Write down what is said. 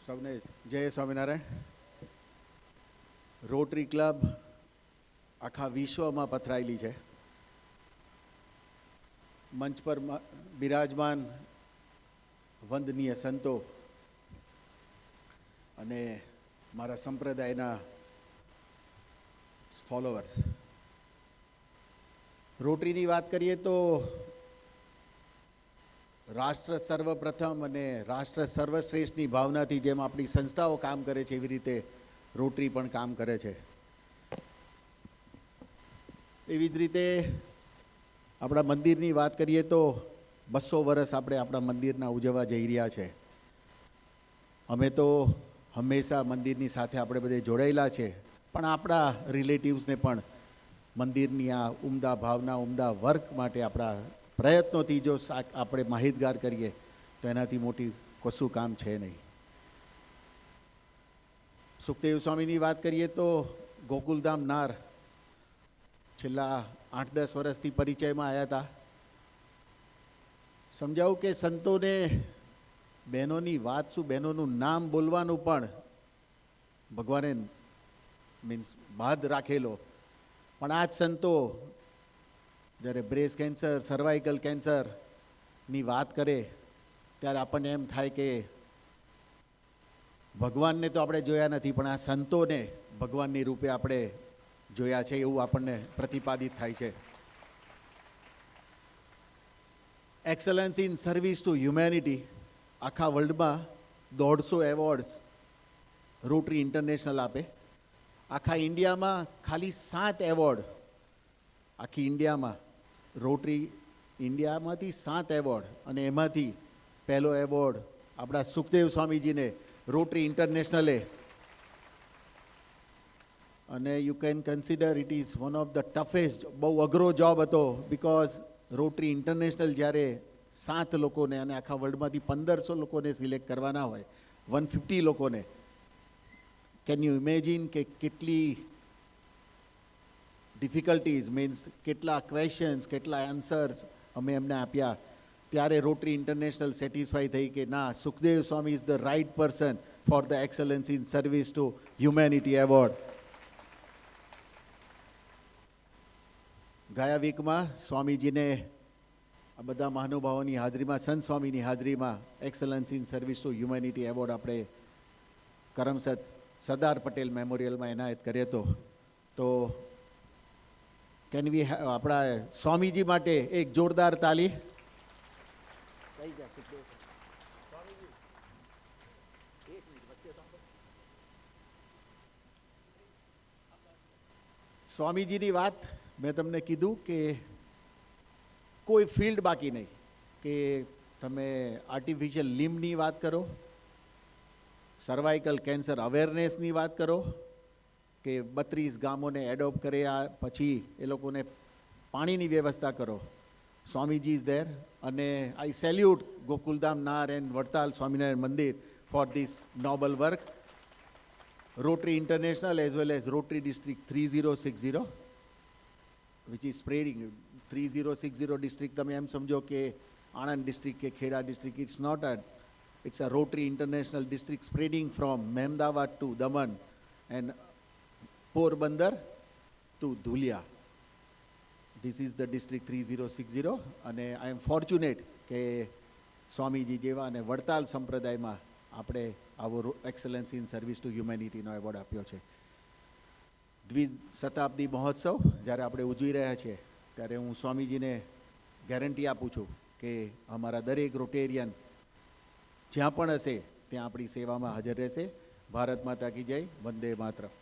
સૌને જય Swaminarayan. Rotary club આખા વિશ્વમાં પથરાયેલી છે. મંચ પર બિરાજમાન વંદનીય સંતો અને મારા સંપ્રદાયના ફોલોવર્સ, રોટરીની વાત કરીએ તો રાષ્ટ્ર સર્વપ્રથમ અને રાષ્ટ્ર સર્વશ્રેષ્ઠની ભાવનાથી જેમ આપણી સંસ્થાઓ કામ કરે છે એવી રીતે રોટરી પણ કામ કરે છે. એવી જ રીતે આપણા મંદિરની વાત કરીએ તો 200 વર્ષ આપણે આપણા મંદિરના ઉજવવા જઈ રહ્યા છે. અમે તો હંમેશા મંદિરની સાથે આપણે બધે જોડાયેલા છે, પણ આપણા રિલેટિવ્સને પણ મંદિરની આ ઉમદા ભાવના, ઉમદા વર્ક માટે આપણા પ્રયત્નોથી જો આપણે માહિતગાર કરીએ તો એનાથી મોટી કશું કામ છે નહીં. સુખદેવ સ્વામીની વાત કરીએ તો ગોકુલધામ નાર છેલ્લા 8-10 વર્ષથી પરિચયમાં આવ્યા હતા. સમજાવું કે સંતોને બહેનોની વાત શું, બહેનોનું નામ બોલવાનું પણ ભગવાને બાદ રાખેલો. પણ આ જ સંતો જ્યારે બ્રેસ્ટ કેન્સર, સર્વાઇકલ કેન્સરની વાત કરે ત્યારે આપણને એમ થાય કે ભગવાનને તો આપણે જોયા નથી, પણ આ સંતોને ભગવાનની રૂપે આપણે જોયા છે એવું આપણને પ્રતિપાદિત થાય છે. Excellence in service to humanity આખા વર્લ્ડમાં 150 એવોર્ડ્સ રોટરી ઇન્ટરનેશનલ આપે. આખા ઇન્ડિયામાં ખાલી 7 એવોર્ડ, આખી ઇન્ડિયામાં રોટરી ઇન્ડિયામાંથી 7 એવોર્ડ, અને એમાંથી પહેલો એવોર્ડ આપણા સુખદેવ સ્વામીજીને રોટરી ઇન્ટરનેશનલે. અને you can consider it is one of the toughest, બહુ અઘરો જોબ હતો. બિકોઝ રોટરી ઇન્ટરનેશનલ જ્યારે 7 લોકોને અને આખા વર્લ્ડમાંથી 1500 લોકોને સિલેક્ટ કરવાના હોય, 150 લોકોને, કેન યુ ઇમેજિન કે કેટલી ડિફિકલ્ટીઝ, મીન્સ કેટલા ક્વેશ્ચન્સ, કેટલા આન્સર્સ અમે એમને આપ્યા. ત્યારે રોટરી ઇન્ટરનેશનલ સેટિસ્ફાઈ થઈ કે ના, Sukhdev Swami is the right person for the excellence in service to humanity award. ગયા વીકમાં સ્વામીજીને આ બધા મહાનુભાવોની હાજરીમાં, સંત સ્વામીની હાજરીમાં excellence in service to humanity award આપણે કરમસદ સરદાર પટેલ મેમોરિયલમાં એનાયત કર્યો હતો. તો કેન વી આપણા સ્વામીજી માટે એક જોરદાર તાલી. સ્વામીજીની વાત મેં તમને કીધું કે કોઈ ફિલ્ડ બાકી નહીં, કે તમે આર્ટિફિશિયલ લિમ્બની વાત કરો, સર્વાઇકલ કેન્સર અવેરનેસની વાત કરો, કે 32 ગામોને એડોપ્ટ કર્યા પછી એ લોકોને પાણીની વ્યવસ્થા કરો. Swamiji is there. અને I salute Gokuldham Nar and Vadtal Swaminarayan Mandir for this noble work. Rotary International as well as Rotary district 3060 which is spreading. 3060 district તમે એમ સમજો કે આણંદ ડિસ્ટ્રિક્ટ કે Kheda district. It's not a, it's a Rotary International district spreading from Mehmdawad to Daman and Porbandar to Dhulia. This is the district 3060. અને I am fortunate કે સ્વામીજી જેવા અને વડતાલ સંપ્રદાયમાં આપણે આવો એક્સલન્સ ઇન સર્વિસ ટુ હ્યુમેનિટીનો એવોર્ડ આપ્યો છે. દ્વિશતાબ્દી મહોત્સવ જ્યારે આપણે ઉજવી રહ્યા છીએ ત્યારે હું સ્વામીજીને ગેરંટી આપું છું કે અમારા દરેક રોટેરિયન જ્યાં પણ હશે ત્યાં આપણી સેવામાં હાજર રહેશે. ભારત માતા કી જય. વંદે માતરમ.